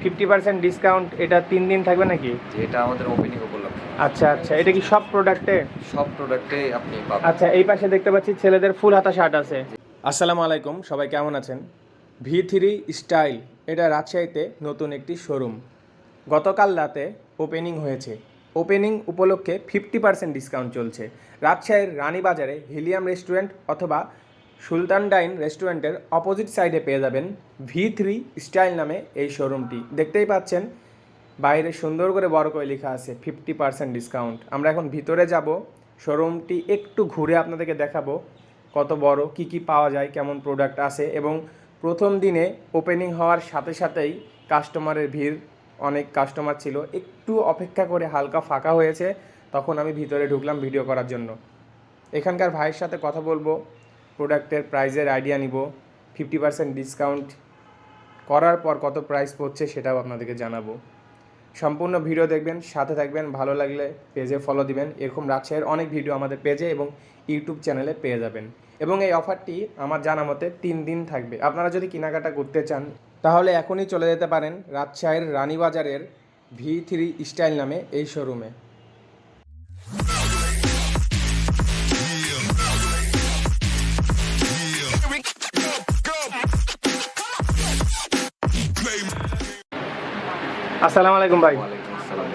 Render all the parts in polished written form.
50% discount এটা 3 দিন থাকবে নাকি? এটা আমাদের ওপেনিং উপলক্ষে। আচ্ছা আচ্ছা, এটা কি সব প্রোডাক্টে? সব প্রোডাক্টে আপনি পাবেন। আচ্ছা, এই পাশে দেখতে পাচ্ছি ছেলেদের ফুল হাতা শার্ট আছে। আসসালামু আলাইকুম, সবাই কেমন আছেন? V3 স্টাইল এটা রাজশাহীতে নতুন একটি শোরুম গতকাল রাতে ওপেনিং হয়েছে। ওপেনিং উপলক্ষে 50% ডিসকাউন্ট চলছে। রাজশাহীর রানীবাজারে হিলিয়াম রেস্টুরেন্ট অথবা সুলতান ডাইন রেস্টুরেন্টের অপোজিট সাইডে পেয়ে যাবেন V3 স্টাইল নামে এই শোরুমটি। দেখতেই পাচ্ছেন বাইরে সুন্দর করে বড় করে লেখা আছে 50% ডিসকাউন্ট। আমরা এখন ভিতরে যাব, শোরুমটি একটু ঘুরে আপনাদেরকে দেখাবো কত বড়, কি কি পাওয়া যায়, কেমন প্রোডাক্ট আছে। এবং প্রথম দিনে ওপেনিং হওয়ার সাথে সাথেই কাস্টমারের ভিড়, অনেক কাস্টমার ছিল, একটু অপেক্ষা করে হালকা ফাঁকা হয়েছে, তখন আমি ভিতরে ঢুকলাম ভিডিও করার জন্য। এখানকার ভাইয়ের সাথে কথা বলবো, প্রোডাক্টের প্রাইসের আইডিয়া নিব, 50% ডিসকাউন্ট করার পর কত প্রাইস পড়ছে সেটাও আপনাদেরকে জানাবো। সম্পূর্ণ ভিডিও দেখবেন, সাথে থাকবেন। ভালো লাগলে পেজে ফলো দিবেন। এরকম রাজশাহীর অনেক ভিডিও আমাদের পেজে এবং ইউটিউব চ্যানেলে পেয়ে যাবেন। এবং এই অফারটি আমার জানা মতে 3 দিন থাকবে। আপনারা যদি কেনাকাটা করতে চান তাহলে এখনই চলে যেতে পারেন রাজশাহীর রানীবাজারের V3 স্টাইল নামে এই শোরুমে। আসসালামু আলাইকুম ভাই। ওয়ালাইকুম আসসালাম।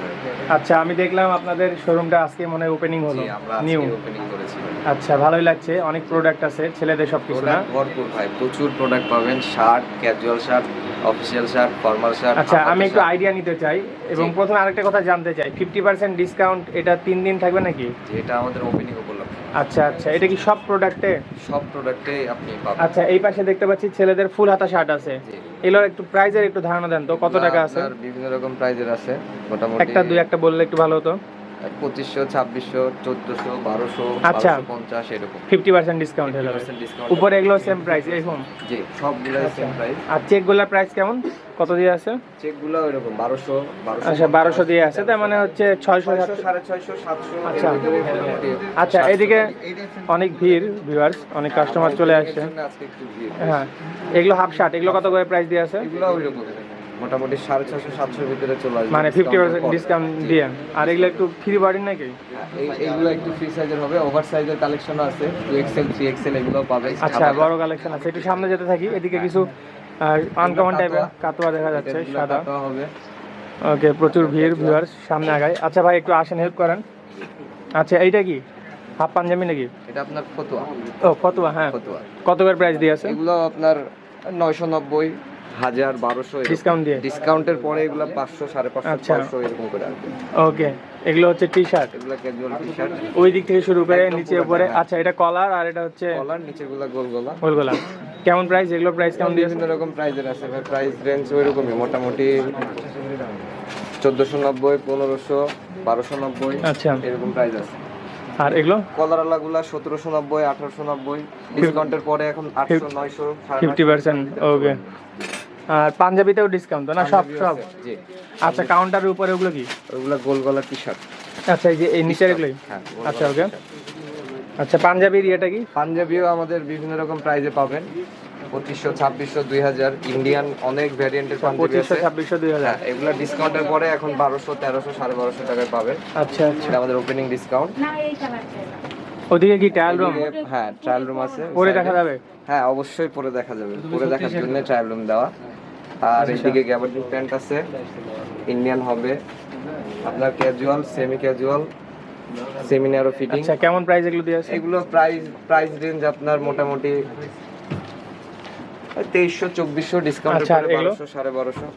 আচ্ছা, আমি দেখলাম আপনাদের শোরুমটা আজকে মনে হয় ওপেনিং হলো, জি, আমরা নিউ। আজকে ওপেনিং করেছি। আচ্ছা, ভালোই লাগছে, অনেক প্রোডাক্ট আছে ছেলেদের সব কিছু না? প্রোডাক্ট ভরপুর ভাই, প্রচুর প্রোডাক্ট পাবেন। Shirt, casual shirt, official shirt, formal shirt. আচ্ছা, আমি একটু আইডিয়া নিতে চাই এবং প্রথমে আরেকটা কথা জানতে চাই, 50% ডিসকাউন্ট এটা 3 দিন থাকবে নাকি? এটা আমাদের ওপেনিং উপলক্ষে। আচ্ছা আচ্ছা, এটা কি সব প্রোডাক্টে? সব প্রোডাক্টে আপনি পাবেন। আচ্ছা, এই পাশে দেখতে পাচ্ছি ছেলেদের ফুল হাতা শার্ট আছে। জি। এগুলোর একটু প্রাইসের একটু ধারণা দেন তো, কত টাকা আছে? আপনার বিভিন্ন রকম প্রাইজের আছে, মোটামুটি একটা বললে একটু ভালো হতো। 2500, 2600, 1400, 1200, আচ্ছা। 1250 এরকম। 50% ডিসকাউন্ট হয়ে যাবে। 50% ডিসকাউন্ট। উপরে এগুলো সেম প্রাইস এরকম? জি, সবগুলাই সেম প্রাইস। আর চেকগুলোর প্রাইস কেমন, কত দিয়ে আছে? চেকগুলো এরকম 1200, আচ্ছা, 1200 দিয়ে আছে, তার মানে হচ্ছে 600, 650, 700। আচ্ছা আচ্ছা, এদিকে অনেক ভিড়, ভিউয়ার্স, অনেক কাস্টমার চলে আসছে। আজকে একটু ভিড়। হ্যাঁ, এগুলো হাফ শার্ট, এগুলো কত করে প্রাইস দিয়ে আছে? এগুলো ওইরকম মোটামুটি 650, 700 ভিতরে চলে আসবে, মানে 50% ডিসকাউন্ট দিয়ে। আর এগুলো একটু ফ্রি বাড়ি নাকি? এইগুলো একটু ফ্রি সাইজের হবে, ওভার সাইজের কালেকশন আছে, 2XL, 3XL এগুলো পাবে। আচ্ছা, বড় কালেকশন আছে। একটু সামনে যেতে থাকি, এদিকে কিছু আনকমন টাইপের কাতোয়া দেখা যাচ্ছে, সাদা হবে। ওকে, প্রচুর ভিড়, ভিউয়ার্স, সামনে আগায়। আচ্ছা ভাই, একটু আসেন, হেল্প করেন। আচ্ছা, এইটা কি হাফ পাঞ্জাবি নাকি? এটা আপনার ফতুয়া। ও, ফতুয়া, হ্যাঁ। ফতুয়া কত করে প্রাইস দিয়ে আছে? এগুলো আপনার 990, 1000, 1200 ডিসকাউন্ট দিয়ে? ডিসকাউন্টের পরে এগুলো 500, 550, আচ্ছা। 500 এরকম করে আসবে। ওকে, এগুলো হচ্ছে টি শার্ট, এগুলো ক্যাজুয়াল টি শার্ট, ওই দিক থেকে শুরু করে একদম নিচে পুরো উপরে। হ্যাঁ। আচ্ছা, এটা কলার আর এটা হচ্ছে কলার, নিচেগুলো গোল গলা। ওইগুলা কেমন প্রাইস? এগুলো প্রাইস কেমন দিয়েছে? বিভিন্ন রকম প্রাইজের আছে ভাই, প্রাইস রেঞ্জ ওইরকমই, মোটামুটি 1490, 1500, 1290 আচ্ছা। এরকম প্রাইস আছে। আর এগুলো কলারওয়ালাগুলা 1790, 1890, ডিসকাউন্টের পরে এখন 800, 900, 50%। ওকে, আর পাঞ্জাবিতেও ডিসকাউন্ট তো না? সব সব? জি। আচ্ছা, কাউন্টারের উপরে ওগুলো কি? ওগুলা গোল গলা টি শার্ট। আচ্ছা, এই যে এই নিচের এগুলোই? হ্যাঁ, গোল আচ্ছা, গলা ওকে। t-shirt। আচ্ছা, পাঞ্জাবির ইয়েটা কি? পাঞ্জাবিও আমাদের বিভিন্ন রকম প্রাইজে পাবেন, 2500, 2600, 2000। ইন্ডিয়ান অনেক ভ্যারিয়েন্টের পাঞ্জাবি 2500, আছে। 2600, 2000। হ্যাঁ, এগুলা ডিসকাউন্টের পরে এখন 1200, 1300, 1250 টাকায় পাবেন। আচ্ছা আচ্ছা, এটা আমাদের ওপেনিং ডিসকাউন্ট। ওদিকে কি ট্রায়াল রুম? হ্যাঁ, ট্রায়াল রুম আছে। পরে দেখা যাবে? হ্যাঁ, অবশ্যই পরে দেখা যাবে, পরে দেখার জন্য ট্রায়াল রুম দেওয়া। আর এদিকে গ্যাবার্ডিন প্যান্ট আছে, ইন্ডিয়ান হবে আপনার, casual, semi casual, semi narrow fitting. আচ্ছা, কেমন প্রাইস এগুলো দিয়ে আছে? এগুলো প্রাইস রেঞ্জ আপনার মোটামুটি 2300, 2400, ডিসকাউন্টের আচ্ছা, আর পরে এগুলো? 1200, 1250।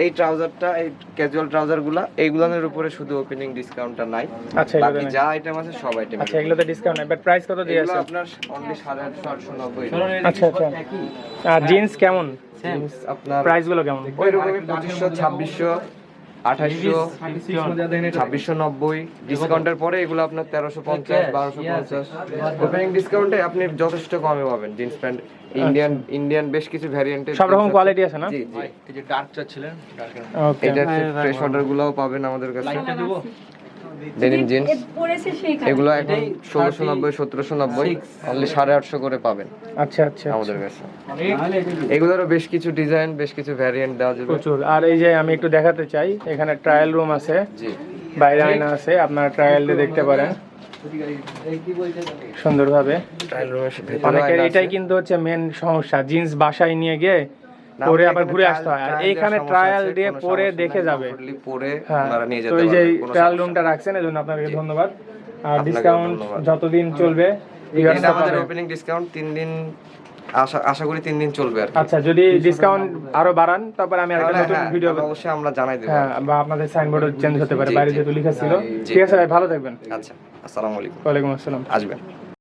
এই ট্রাউজারটা, এই ক্যাজুয়াল ট্রাউজারগুলো, এইগুলোর উপরে শুধু ওপেনিং ডিসকাউন্টটা নাই। আচ্ছা, এগুলো বাকি নাই? যা আইটেম আছে সব আইটেম। আচ্ছা, এগুলোতে ডিসকাউন্ট নাই, বাট প্রাইস কত দিয়ে এগুলো আছে? আপনার অনলি 890। আচ্ছা আচ্ছা, আর জিন্স কেমন? জিন্স আপনার প্রাইসগুলো কেমন? ওই রকমই 2500, 2600, 2800, 2690। ডিসকাউন্টের পরে এগুলো আপনার 1350, 1250। ওপেনিং ডিসকাউন্টে আপনি যথেষ্ট কমে পাবেন জিন্স প্যান্ট। ইন্ডিয়ান বেশ কিছু ভ্যারিয়েন্টের সব রকম কোয়ালিটি আছে না? জি জি। এই যে ডার্ক চাচ্ছিলেন, ওকে, এটা ফ্রেশ অর্ডার গুলোও পাবেন আমাদের কাছে। ডেনিম জিন্স পড়েছে সেই এগুলো এখন 1690 1790 অনলি 850 করে পাবেন আচ্ছা আচ্ছা আমাদের কাছে। এগুলোরও বেশ কিছু ডিজাইন, বেশ কিছু ভ্যারিয়েন্ট দেওয়া যাবে। প্রচুর। আর এই যে আমি একটু দেখাতে চাই, এখানে ট্রায়াল রুম আছে, জি বাইরে আয়না আছে, আপনারা ট্রায়াল দিয়ে দেখতে পারেন সুন্দরভাবে। ট্রায়াল রুমের ভেতরে অনেকের এটাই কিন্তু হচ্ছে মেন সমস্যা, জিন্স বাসায় নিয়ে গিয়ে পরে আবার ঘুরে আসতে হয়, আর এইখানে ট্রায়াল দিয়ে পরে দেখে যাবে। পরে হ্যাঁ, আপনারা নিয়ে তো যেতে এই যে পারবেন, কোনো ট্রায়াল সমস্যা রুমটা রাখছেন এজন্য আপনাকে ধন্যবাদ। আর আপনাকেও ডিসকাউন্ট ধন্যবাদ। যতদিন চলবে নেই। এটা আমাদের ওপেনিং ডিসকাউন্ট 3 দিন, আশা করি 3 দিন চলবে আর কি। আচ্ছা, যদি ডিসকাউন্ট আরো বাড়ান তারপর আমি আরেকটা তাহলে নতুন হ্যাঁ, ভিডিও, তাহলে অবশ্যই আমরা জানাই দেব। হ্যাঁ, বা আপনাদের সাইনবোর্ডও চেঞ্জ হতে পারে, জি, বাইরে জি। যেহেতু লেখা ছিল। জি। ঠিক আছে ভাই, ভালো থাকবেন। আচ্ছা, আসসালামু আলাইকুম। ওয়ালাইকুম আসসালাম। আসবেন।